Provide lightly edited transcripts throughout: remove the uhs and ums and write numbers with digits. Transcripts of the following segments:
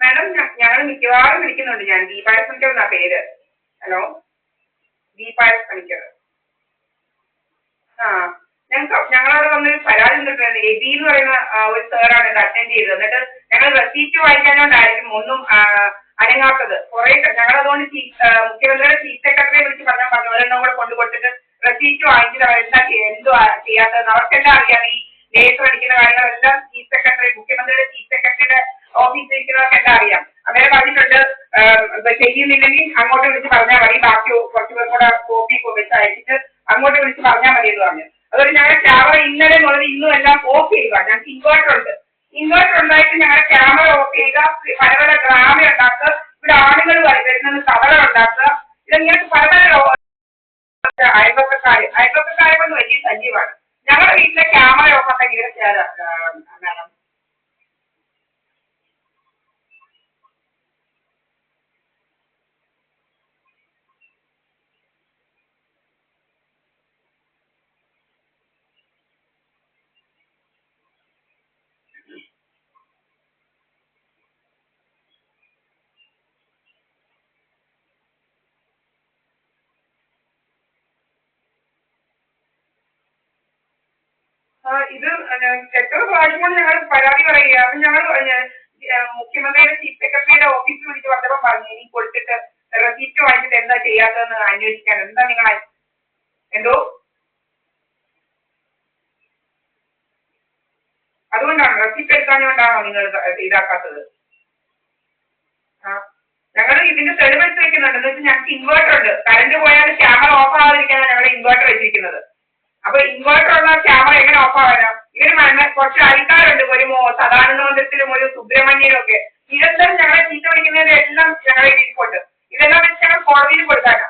Madam ഞങ്ങൾ മിക്കവാറും വിളിക്കുന്നുണ്ട്. ഞാൻ ദീപായസ് പണിക്കർ എന്നാ പേര്. ഹലോ, ദീപായസ് പണിക്കർ. ആ, ഞങ്ങളവിടെ വന്നൊരു പരാതി തന്നിട്ടുണ്ട്. എബി എന്ന് പറയുന്ന ഒരു സാറാണ് ഇത് അറ്റൻഡ് ചെയ്തത്. എന്നിട്ട് ഞങ്ങൾ റെസീപ്റ്റ് വാങ്ങിക്കാനോണ്ടായിരിക്കും ഒന്നും അനങ്ങാത്തത്. കുറെ ഞങ്ങളതുകൊണ്ട് മുഖ്യമന്ത്രിയുടെ ചീഫ് സെക്രട്ടറിയെ വിളിച്ച് പറഞ്ഞു ഒരെണ്ണം കൂടെ കൊണ്ടു കൊടുത്തിട്ട് റെസീപ്റ്റ് വാങ്ങിച്ചിട്ട് അവരെന്താ എന്തുവാ ചെയ്യാത്തതെന്ന് അവർക്കെല്ലാം അറിയാം. ഈ ലേസർ അടിക്കുന്ന കാര്യങ്ങളെല്ലാം ചീഫ് സെക്രട്ടറി, മുഖ്യമന്ത്രിയുടെ ചീഫ് സെക്രട്ടറിയുടെ ഓഫീസിൽ ഇരിക്കുന്നവർക്ക് എല്ലാം അറിയാം. അങ്ങനെ പറഞ്ഞിട്ടുണ്ട് ചെയ്യുന്നില്ലെങ്കിൽ അങ്ങോട്ട് വിളിച്ച് പറഞ്ഞാൽ മതി, ബാക്കി കുറച്ചു പേർ കൂടെ കോപ്പി വെച്ച് അയച്ചിട്ട് അങ്ങോട്ട് വിളിച്ച് പറഞ്ഞാൽ മതി എന്ന് പറഞ്ഞു. അതുകൊണ്ട് ഞങ്ങളുടെ ക്യാമറ ഇന്നലെ മുതൽ ഇന്നും എല്ലാം ഓഫ് ചെയ്യുക. ഞങ്ങൾക്ക് ഇൻവേർട്ടർ ഉണ്ട്. ഇൻവേർട്ടർ ഉണ്ടായിട്ട് ഞങ്ങളുടെ ക്യാമറ ഓഫ് ചെയ്യുക, പല പല ഡ്രാമ ഉണ്ടാക്കുക, ഇവിടെ ആളുകൾ വരുന്നത് കവല ഉണ്ടാക്കുക, ഇതെങ്ങനെ പല പല അയൽപക്കക്കാരെ കൊണ്ട് വലിയ ശല്യമാണ്. ഞങ്ങളുടെ വീട്ടിലെ ക്യാമറ ഓഫ് ആക്കാൻ ഇങ്ങനെ മാഡം. ഇത് എത്ര പ്രാവശ്യമാണ് ഞങ്ങൾ പരാതി പറയുക. അപ്പൊ ഞങ്ങൾ മുഖ്യമന്ത്രിയുടെ ചീഫ് സെക്രട്ടറിയുടെ ഓഫീസിൽ വിളിച്ച് പറഞ്ഞപ്പോൾ പറഞ്ഞു ഇനി കൊടുത്തിട്ട് റെസീപ്റ്റ് വാങ്ങിച്ചിട്ട് എന്താ ചെയ്യാത്തതെന്ന് അന്വേഷിക്കാൻ. എന്താ നിങ്ങൾ എന്തോ അതുകൊണ്ടാണ് റെസീപ്റ്റ് എടുക്കാഞ്ഞുകൊണ്ടാണോ നിങ്ങൾ ഇതാക്കാത്തത്? ആ, ഞങ്ങൾ ഇതിന്റെ തെളിവെടുത്ത് വെക്കുന്നുണ്ട്. എന്ന് വെച്ചാൽ ഞങ്ങൾക്ക് ഇൻവേർട്ടർ ഉണ്ട്. കറണ്ട് പോയാൽ ക്യാമറ ഓഫ് ആവാതിരിക്കാനാണ് ഞങ്ങൾ ഇൻവേർട്ടർ വെച്ചിരിക്കുന്നത്. അപ്പൊ ഇൻവേർട്ടർ ഉള്ള ക്യാമറ എങ്ങനെ ഓഫ് ആവാനാ? ഇവര് കുറച്ച് ആൾക്കാരുണ്ട്, ഒരു സദാനന്ദ മന്ദിരത്തിലും ഒരു സുബ്രഹ്മണ്യനും ഒക്കെ. ഇതെല്ലാം ഞങ്ങളെ ചീത്ത വിളിക്കുന്നതിന്റെ എല്ലാം ഞങ്ങളെ ഇരിപ്പുണ്ട്. ഇതെല്ലാം വെച്ച് ഞങ്ങൾ കോടതിയിൽ കൊടുക്കാനാ.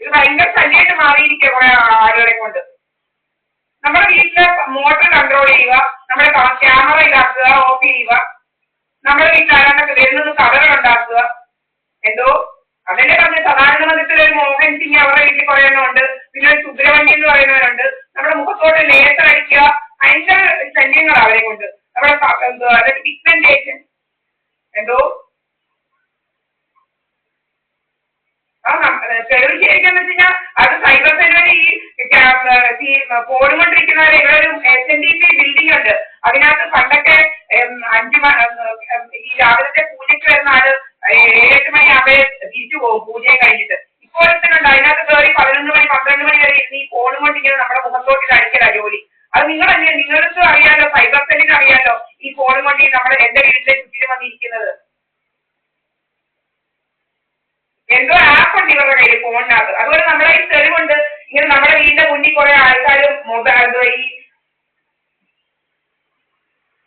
ഇത് ഭയങ്കര ശല്യമായിട്ട് മാറിയിരിക്കുക കുറെ ആളുകളെ കൊണ്ട്. നമ്മുടെ വീട്ടിലെ മോട്ടർ കൺട്രോൾ ചെയ്യുക, നമ്മുടെ ക്യാമറ ഇതാക്കുക, ഓഫ് ചെയ്യുക, നമ്മുടെ വീട്ടിൽ ആരാണ്ടൊക്കെ വരുന്നത് കഥകൾ ഉണ്ടാക്കുക. എന്തോ അതല്ലേ പറഞ്ഞ സദാനന്ദ മന്ദിരത്തിലെ ഒരു മോഹൻ സിംഗ് അവരുടെ വീട്ടിൽ കുറെ എണ്ണം ഉണ്ട്. പിന്നെ ഒരു സുബ്രഹ്മണ്യൻ എന്ന് പറയുന്നവരുണ്ട്. നമ്മുടെ മുഖത്തോട്ട് ലേസർ അടിക്കുക, ഭയങ്കര ശല്യങ്ങളാണ് അവരെ കൊണ്ട്. നമ്മുടെ പിഗ്മെന്റേഷൻ എന്തോ തെളിവ് ശേഖരിക്കാന്ന് വെച്ച് കഴിഞ്ഞാൽ അത് സൈബർ സെല്ലിന് ഈ പോടുകൊണ്ടിരിക്കുന്നവരെ ഇവിടെ ഒരു SNDP ബിൽഡിംഗ് ഉണ്ട്. അതിനകത്ത് പണ്ടൊക്കെ ഈ രാവിലത്തെ പൂജയ്ക്ക് വരുന്ന ആള് 7-8 മണിയാകുമ്പോഴേ തിരിച്ചു പോകും പൂജയെ കഴിഞ്ഞിട്ട്. ഇപ്പോൾ ഒരുത്തനുണ്ട് അതിനകത്ത് കയറി 11 മണി 12 മണി വരെ ഇരുന്ന് ഈ ഫോണും കൊണ്ട് ഇങ്ങനെ നമ്മുടെ മുഖത്തോട്ട് അടിക്കല ജോലി. അത് നിങ്ങളല്ലേ, നിങ്ങൾക്ക് അറിയാലോ, സൈബർ സെല്ലിന് അറിയാലോ ഈ ഫോണും കൊണ്ട് നമ്മുടെ എന്റെ വീട്ടിലെ ചുറ്റിലും വന്നിരിക്കുന്നത്. എന്തോ ആപ്പ് ഉണ്ട് ഇവരുടെ കയ്യിൽ ഫോണിനകത്ത്. അതുപോലെ നമ്മുടെ ഈ തെളിവുണ്ട്, ഇങ്ങനെ നമ്മുടെ വീടിന്റെ മുന്നിൽ കുറെ ആൾക്കാരും ഈ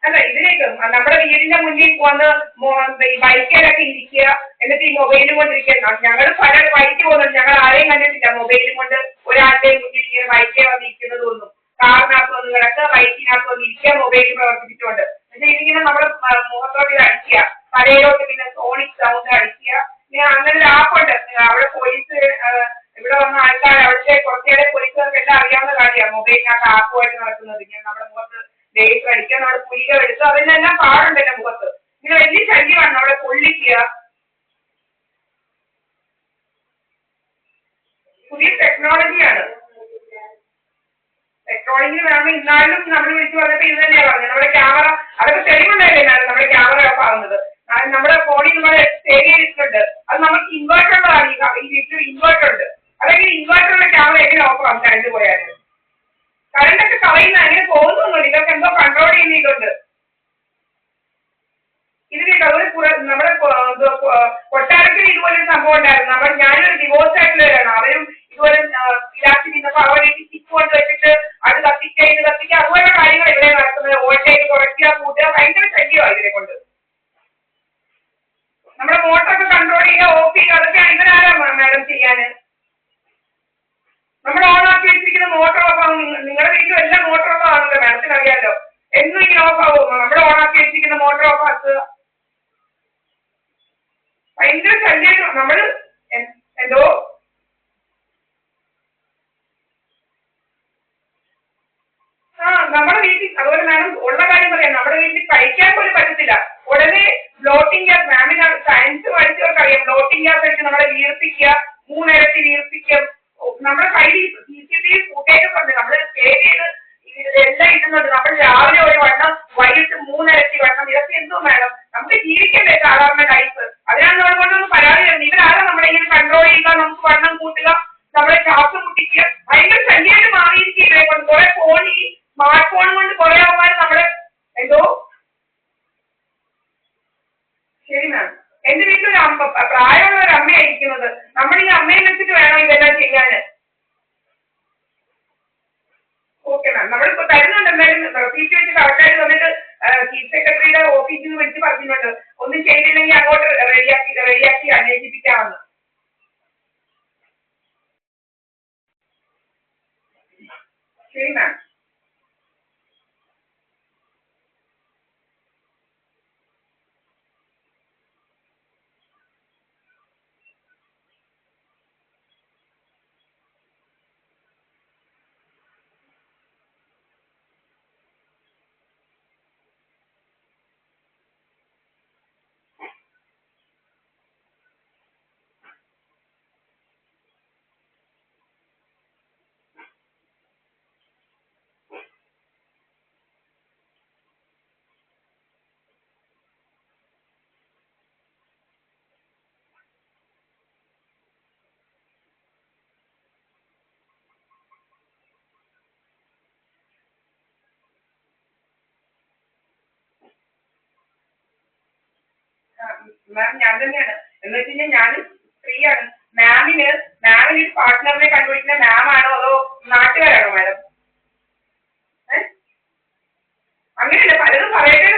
അല്ല ഇതിലേക്ക് നമ്മുടെ വീടിന്റെ മുന്നിൽ വന്ന് ഈ ബൈക്കിലൊക്കെ ഇരിക്കുക, എന്നിട്ട് ഈ മൊബൈലും കൊണ്ടിരിക്കുക. ഞങ്ങൾ പല ബൈക്ക് പോകുന്നുണ്ട്, ഞങ്ങൾ ആരെയും കണ്ടിട്ടില്ല മൊബൈലും കൊണ്ട് ഒരാളുടെയും മുന്നിൽ ഇങ്ങനെ ബൈക്കേ വന്നിരിക്കുന്നതൊന്നും. കാറിനകത്ത് വന്ന് കിടക്കുക, ബൈക്കിനകത്ത് വന്ന് ഇരിക്കുക, മൊബൈൽ പ്രവർത്തിപ്പിച്ചുകൊണ്ട്. എന്നിട്ട് ഇതിങ്ങനെ നമ്മുടെ മുഖത്തോട്ട് അടിക്കുക, തലയിലോട്ട് പിന്നെ സോണിക് സൗണ്ട് അടിക്കുക. അങ്ങനെ ഒരു ആപ്പുണ്ട്, അവിടെ പോലീസ് ഇവിടെ വന്ന ആൾക്കാർ, അവിടുത്തെ കുറച്ചേറെ പോലീസുകാർക്ക് എല്ലാം അറിയാവുന്ന കാര്യമാണ് മൊബൈലിനകത്ത് ആപ്പുമായിട്ട് നടക്കുന്നത്. ഇങ്ങനെ നമ്മുടെ മുഖത്ത് ലേസ് അടിക്കുക, നമ്മുടെ പുലികൾ എടുക്കുക, അതിനെല്ലാം പാടുണ്ട് എന്റെ മുഖത്ത്. ഇങ്ങനെ വലിയ ശല്യമാണ് അവിടെ പൊള്ളിക്കുക. പുതിയ ടെക്നോളജിയാണ്. ടെക്നോളജി വേണം. ഇന്നാലും നമ്മൾ വിളിച്ചു പറഞ്ഞപ്പോൾ ഇത് തന്നെയാണ് പറഞ്ഞത്, നമ്മുടെ ക്യാമറ അതൊക്കെ തെളിവുണ്ടായില്ലേ നമ്മുടെ ക്യാമറ ഓഫ് ആവുന്നത്. നമ്മുടെ ഫോണിൽ നമ്മൾ സേവ് ചെയ്തിട്ടുണ്ട്. അത് നമുക്ക് ഇൻവേർട്ടർ ഉള്ളതാണ്. ഈ വീട്ടിൽ ഇൻവേർട്ടർ ഉണ്ട്. അല്ലെങ്കിൽ ഇൻവേർട്ടറുള്ള ക്യാമറ എങ്ങനെ ഓഫ് ആവും കറണ്ട് പോയാലും? കറണ്ടൊക്കെ കളയുന്ന അങ്ങനെ പോകുന്നൊന്നുമില്ല. ഇതൊക്കെ എന്തോ കൺട്രോൾ ചെയ്യുന്നതുണ്ട്. ഇതിലേക്ക് അതുപോലെ നമ്മുടെ കൊട്ടാരത്തിൽ ഇതുപോലെ ഒരു സംഭവം ഉണ്ടായിരുന്നു. ഞാനൊരു ഡിവോഴ്സ് ആയിട്ടുള്ളവരാണ്. അവരും ഇതുപോലെ ഇലാക്കി നിന്നപ്പോൾ അവരേക്ക് സ്റ്റിക്ക് കൊണ്ട് വെച്ചിട്ട് അത് കത്തിക്കുക, ഇത് കത്തിക്കുക, അതുപോലെ കാര്യങ്ങൾ ഇവിടെ നടക്കുന്നത്. വോൾട്ടേജ് കുറയ്ക്കുക, കൂട്ടുക, ഭയങ്കര ശല്യമാണ് ഇതിനെ കൊണ്ട്. നമ്മുടെ മോട്ടറൊക്കെ കൺട്രോൾ ചെയ്യുക, ഓഫ് ചെയ്യുക, അതൊക്കെ ഇവരാരാ മാഡം ചെയ്യാന്? നമ്മൾ ഓണാക്കി വെച്ചിരിക്കുന്ന മോട്ടർ ഓഫ് ആവും. നിങ്ങളുടെ വീട്ടിലും എല്ലാം മോട്ടർ ഓഫ് ആണല്ലോ, മാഡത്തിന് അറിയാലോ. എന്നും ഇങ്ങനെ ഓഫ് ആവും. നമ്മൾ ഓണാക്കി വെച്ചിരിക്കുന്ന മോട്ടർ ഓഫ് ആക്കുക. ഭയങ്കര ശല്യം. നമ്മൾ എന്തോ നമ്മുടെ വീട്ടിൽ അതുപോലെ മാഡം ഉള്ള കാര്യം പറയാം. നമ്മുടെ വീട്ടിൽ കഴിക്കാൻ പോലും പറ്റത്തില്ല. ഉടനെ ബ്ലോട്ടിംഗ് ഗ്യാസ്, മാമിന് സയൻസ് പഠിച്ചവർക്ക് അറിയാം. ബ്ലോട്ടിംഗ് ഗ്യാസ് വെച്ച് നമ്മളെ വീർപ്പിക്കുക, 3 ഇരട്ടി വീർപ്പിക്കുക. നമ്മുടെ കയ്യിൽ CCTV ഫുട്ടേജ് ഉണ്ട്, നമ്മൾ സേവ് ചെയ്ത് എല്ലാം ഇടുന്നുണ്ട്. നമ്മൾ രാവിലെ ഒരു വണ്ണം, വൈകിട്ട് 3 ഇരട്ടി വണ്ണം. ഇതൊക്കെ എന്തോ മാഡം, നമുക്ക് ജീവിക്കണ്ടേ സാധാരണ ലൈഫ്? അതിനാണ് നമ്മൾ കൊണ്ടൊന്ന് പരാതി തരുന്നത്. ഇവരാണ് നമ്മളെ ഇങ്ങനെ കൺട്രോൾ ചെയ്യുക, നമുക്ക് വണ്ണം കൂട്ടുക, നമ്മളെ ശ്വാസം മുട്ടിക്കുക. ഭയങ്കര ശല്യമായിട്ട് മാറിയിരിക്കുക ഇവരെ കൊണ്ട്. കുറെ ഫോൺ, ഈ സ്മാർട്ട് ഫോൺ കൊണ്ട് കുറെ ആവുമ്പോൾ നമ്മുടെ എന്തോ. ശരി മാം, എന്റെ വീട്ടിലൊരു പ്രായമുള്ള ഒരു അമ്മയായിരിക്കുന്നത്. നമ്മൾ ഈ അമ്മയെ വെച്ചിട്ട് വേണം ഇതെല്ലാം ചെയ്യാന്. ഓക്കെ മാം, നമ്മളിപ്പോ തരുന്നുണ്ട്. എന്തായാലും റെസീപ്റ്റ് വെച്ച് കറക്റ്റായിട്ട് തന്നിട്ട് ചീഫ് സെക്രട്ടറിയുടെ ഓഫീസിൽ നിന്ന് വിളിച്ച് പറഞ്ഞിട്ടുണ്ട്. ഒന്നും ചെയ്തില്ലെങ്കിൽ അങ്ങോട്ട് റെഡിയാക്കി അന്വേഷിപ്പിക്കാമെന്ന്. ശരി മാം. മാം ഞാൻ തന്നെയാണ്. എന്ന് വെച്ച് കഴിഞ്ഞാൽ ഞാൻ ഫ്രീയാണ്. മാമിന് ഒരു പാർട്ട്ണറിനെ കണ്ടുപിടിക്കുന്ന മാമാണോ അതോ നാട്ടുകാരാണോ മാഡം? അങ്ങനെയല്ല, പലരും പറയട്ടെ